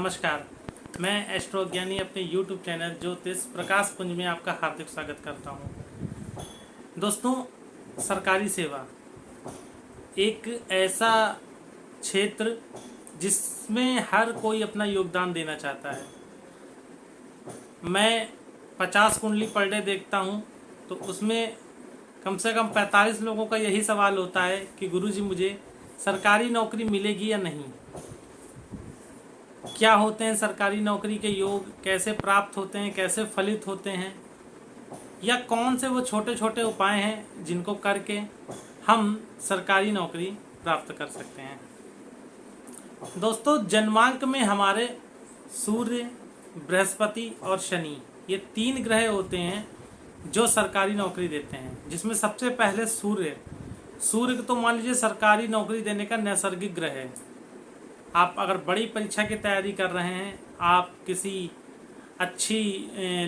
नमस्कार। मैं एस्ट्रो ज्ञानी अपने YouTube चैनल ज्योतिष प्रकाश पुंज में आपका हार्दिक स्वागत करता हूं। दोस्तों, सरकारी सेवा एक ऐसा क्षेत्र जिसमें हर कोई अपना योगदान देना चाहता है। मैं 50 कुंडली पर डे देखता हूं तो उसमें कम से कम 45 लोगों का यही सवाल होता है कि गुरुजी मुझे सरकारी नौकरी मिलेगी या नहीं। क्या होते हैं सरकारी नौकरी के योग, कैसे प्राप्त होते हैं, कैसे फलित होते हैं, या कौन से वो छोटे छोटे उपाय हैं जिनको करके हम सरकारी नौकरी प्राप्त कर सकते हैं। दोस्तों, जन्मांक में हमारे सूर्य, बृहस्पति और शनि ये 3 ग्रह होते हैं जो सरकारी नौकरी देते हैं, जिसमें सबसे पहले सूर्य को तो मान लीजिए सरकारी नौकरी देने का नैसर्गिक ग्रह है। आप अगर बड़ी परीक्षा की तैयारी कर रहे हैं, आप किसी अच्छी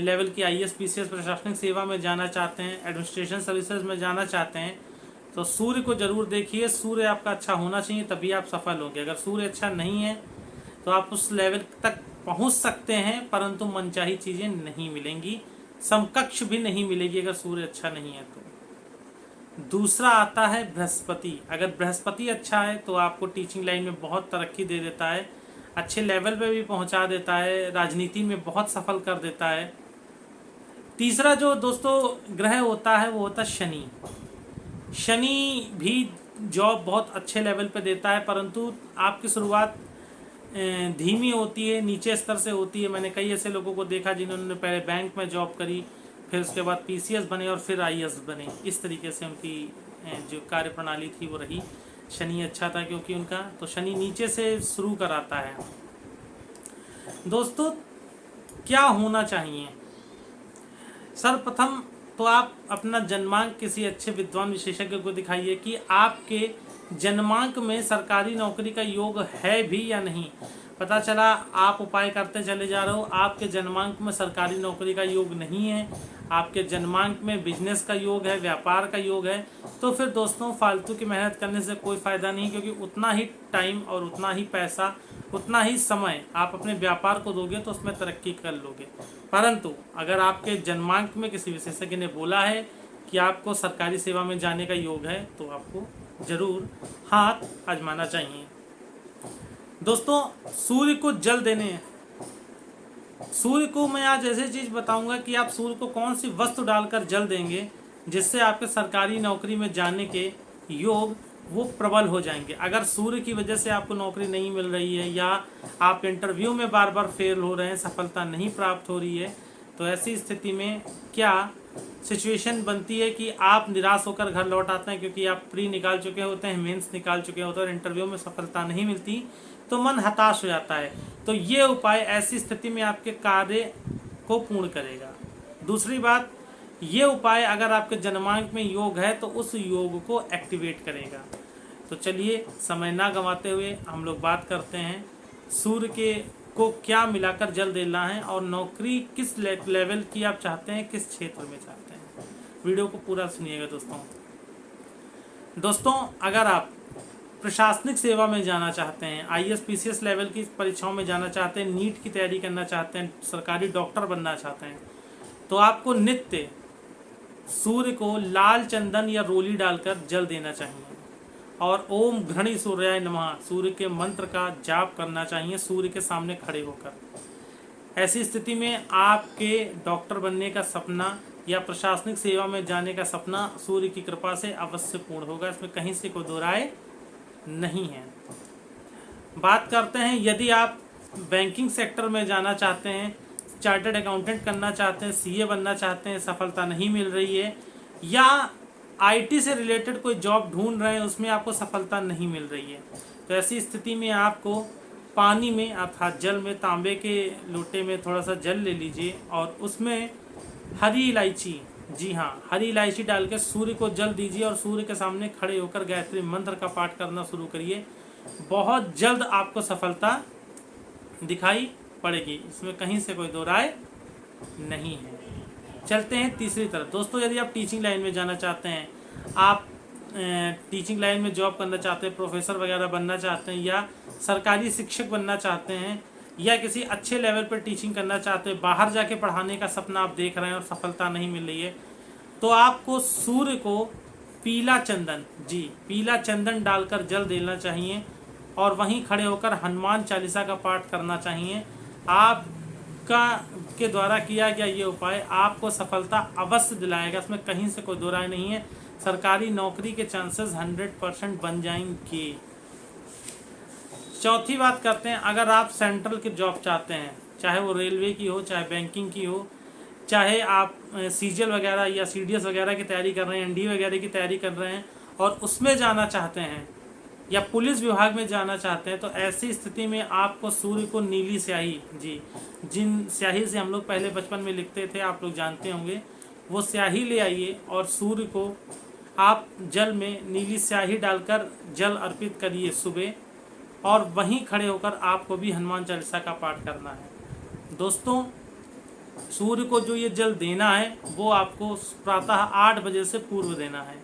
लेवल की IAS PCS प्रशासनिक सेवा में जाना चाहते हैं, एडमिनिस्ट्रेशन सर्विसेज में जाना चाहते हैं, तो सूर्य को जरूर देखिए। सूर्य आपका अच्छा होना चाहिए, तभी आप सफल होंगे। अगर सूर्य अच्छा नहीं है तो आप उस लेवल तक पहुंच सकते हैं, परंतु मनचाही चीज़ें नहीं मिलेंगी, समकक्ष भी नहीं मिलेगी अगर सूर्य अच्छा नहीं है तो। दूसरा आता है बृहस्पति। अगर बृहस्पति अच्छा है तो आपको टीचिंग लाइन में बहुत तरक्की दे देता है, अच्छे लेवल पे भी पहुंचा देता है, राजनीति में बहुत सफल कर देता है। तीसरा जो दोस्तों ग्रह होता है वो होता है शनि। शनि भी जॉब बहुत अच्छे लेवल पे देता है, परंतु आपकी शुरुआत धीमी होती है, नीचे स्तर से होती है। मैंने कई ऐसे लोगों को देखा जिन्होंने पहले बैंक में जॉब करी, फिर उसके बाद PCS बने और फिर IAS बने। इस तरीके से उनकी जो कार्य प्रणाली थी वो रही। शनि अच्छा था क्योंकि उनका तो शनि नीचे से शुरू कराता है। दोस्तों, क्या होना चाहिए? सर्वप्रथम तो आप अपना जन्मांक किसी अच्छे विद्वान विशेषज्ञ को दिखाइए कि आपके जन्मांक में सरकारी नौकरी का योग है भी या नहीं। पता चला आप उपाय करते चले जा रहे हो, आपके जन्मांक में सरकारी नौकरी का योग नहीं है, आपके जन्मांक में बिजनेस का योग है, व्यापार का योग है, तो फिर दोस्तों फालतू की मेहनत करने से कोई फ़ायदा नहीं, क्योंकि उतना ही टाइम और उतना ही पैसा, उतना ही समय आप अपने व्यापार को दोगे तो उसमें तरक्की कर लोगे। परंतु अगर आपके जन्मांक में किसी विशेषज्ञ ने बोला है कि आपको सरकारी सेवा में जाने का योग है तो आपको ज़रूर हाथ आजमाना चाहिए। दोस्तों, सूर्य को जल देने, सूर्य को मैं आज ऐसी चीज़ बताऊंगा कि आप सूर्य को कौन सी वस्तु डालकर जल देंगे जिससे आपके सरकारी नौकरी में जाने के योग वो प्रबल हो जाएंगे। अगर सूर्य की वजह से आपको नौकरी नहीं मिल रही है या आप इंटरव्यू में बार बार फेल हो रहे हैं, सफलता नहीं प्राप्त हो रही है, तो ऐसी स्थिति में क्या सिचुएशन बनती है कि आप निराश होकर घर लौट आते हैं, क्योंकि आप प्री निकाल चुके होते हैं, मेंस निकाल चुके होते हैं और इंटरव्यू में सफलता नहीं मिलती, तो मन हताश हो जाता है। तो ये उपाय ऐसी स्थिति में आपके कार्य को पूर्ण करेगा। दूसरी बात, ये उपाय अगर आपके जन्मांक में योग है तो उस योग को एक्टिवेट करेगा। तो चलिए समय ना गंवाते हुए हम लोग बात करते हैं सूर्य के को क्या मिलाकर जल देना है और नौकरी किस लेवल की आप चाहते हैं, किस क्षेत्र में चाहते हैं। वीडियो को पूरा सुनिएगा दोस्तों, अगर आप प्रशासनिक सेवा में जाना चाहते हैं, IAS PCS लेवल की परीक्षाओं में जाना चाहते हैं, नीट की तैयारी करना चाहते हैं, सरकारी डॉक्टर बनना चाहते हैं, तो आपको नित्य सूर्य को लाल चंदन या रोली डालकर जल देना चाहिए और ओम घृणी सूर्याय नमः सूर्य के मंत्र का जाप करना चाहिए सूर्य के सामने खड़े होकर। ऐसी स्थिति में आपके डॉक्टर बनने का सपना या प्रशासनिक सेवा में जाने का सपना सूर्य की कृपा से अवश्य पूर्ण होगा, इसमें कहीं से कोई दो राय नहीं है। बात करते हैं, यदि आप बैंकिंग सेक्टर में जाना चाहते हैं, चार्टर्ड अकाउंटेंट करना चाहते हैं, CA बनना चाहते हैं, सफलता नहीं मिल रही है, या IT से रिलेटेड कोई जॉब ढूंढ रहे हैं, उसमें आपको सफलता नहीं मिल रही है, तो ऐसी स्थिति में आपको पानी में अर्थात जल में, तांबे के लोटे में थोड़ा सा जल ले लीजिए और उसमें हरी इलायची, जी हाँ, हरी इलायची डाल के सूर्य को जल दीजिए और सूर्य के सामने खड़े होकर गायत्री मंत्र का पाठ करना शुरू करिए। बहुत जल्द आपको सफलता दिखाई पड़ेगी, इसमें कहीं से कोई दो राय नहीं है। चलते हैं तीसरी तरफ। दोस्तों, यदि आप टीचिंग लाइन में जाना चाहते हैं, आप टीचिंग लाइन में जॉब करना चाहते हैं, प्रोफेसर वगैरह बनना चाहते हैं या सरकारी शिक्षक बनना चाहते हैं, या किसी अच्छे लेवल पर टीचिंग करना चाहते हो, बाहर जाके पढ़ाने का सपना आप देख रहे हैं और सफलता नहीं मिल रही है, तो आपको सूर्य को पीला चंदन, जी पीला चंदन डालकर जल देना चाहिए और वहीं खड़े होकर हनुमान चालीसा का पाठ करना चाहिए। आपका के द्वारा किया गया ये उपाय आपको सफलता अवश्य दिलाएगा, इसमें कहीं से कोई दो राय नहीं है। सरकारी नौकरी के चांसेस 100% बन जाएंगे। चौथी बात करते हैं, अगर आप सेंट्रल की जॉब चाहते हैं, चाहे वो रेलवे की हो, चाहे बैंकिंग की हो, चाहे आप सीजीएल वगैरह या सीडीएस वगैरह की तैयारी कर रहे हैं, एनडीए वगैरह की तैयारी कर रहे हैं और उसमें जाना चाहते हैं या पुलिस विभाग में जाना चाहते हैं, तो ऐसी स्थिति में आपको सूर्य को नीली स्याही, जी जिन स्याही से हम लोग पहले बचपन में लिखते थे, आप लोग जानते होंगे, वो स्याही ले आइए और सूर्य को आप जल में नीली स्याही डालकर जल अर्पित करिए सुबह, और वहीं खड़े होकर आपको भी हनुमान चालीसा का पाठ करना है। दोस्तों, सूर्य को जो ये जल देना है वो आपको प्रातः 8 बजे से पूर्व देना है।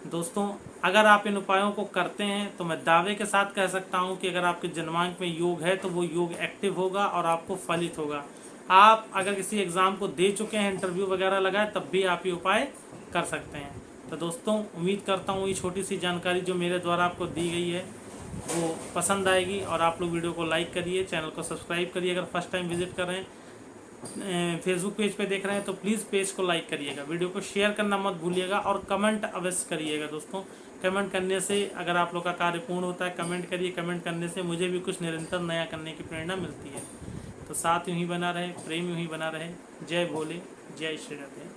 दोस्तों, अगर आप इन उपायों को करते हैं तो मैं दावे के साथ कह सकता हूं कि अगर आपके जन्मांक में योग है तो वो योग एक्टिव होगा और आपको फलित होगा। आप अगर किसी एग्ज़ाम को दे चुके हैं, इंटरव्यू वगैरह लगाए, तब भी आप ये उपाय कर सकते हैं। तो दोस्तों, उम्मीद करता हूँ ये छोटी सी जानकारी जो मेरे द्वारा आपको दी गई है वो पसंद आएगी और आप लोग वीडियो को लाइक करिए, चैनल को सब्सक्राइब करिए। अगर फर्स्ट टाइम विजिट कर रहे हैं, फेसबुक पेज पे देख रहे हैं, तो प्लीज़ पेज को लाइक करिएगा, वीडियो को शेयर करना मत भूलिएगा और कमेंट अवश्य करिएगा। दोस्तों, कमेंट करने से अगर आप लोग का कार्य पूर्ण होता है, कमेंट करिए, कमेंट करने से मुझे भी कुछ निरंतर नया करने की प्रेरणा मिलती है। तो साथ यूँ ही बना रहे, प्रेम यूँ ही बना रहे। जय भोले, जय श्री राधे।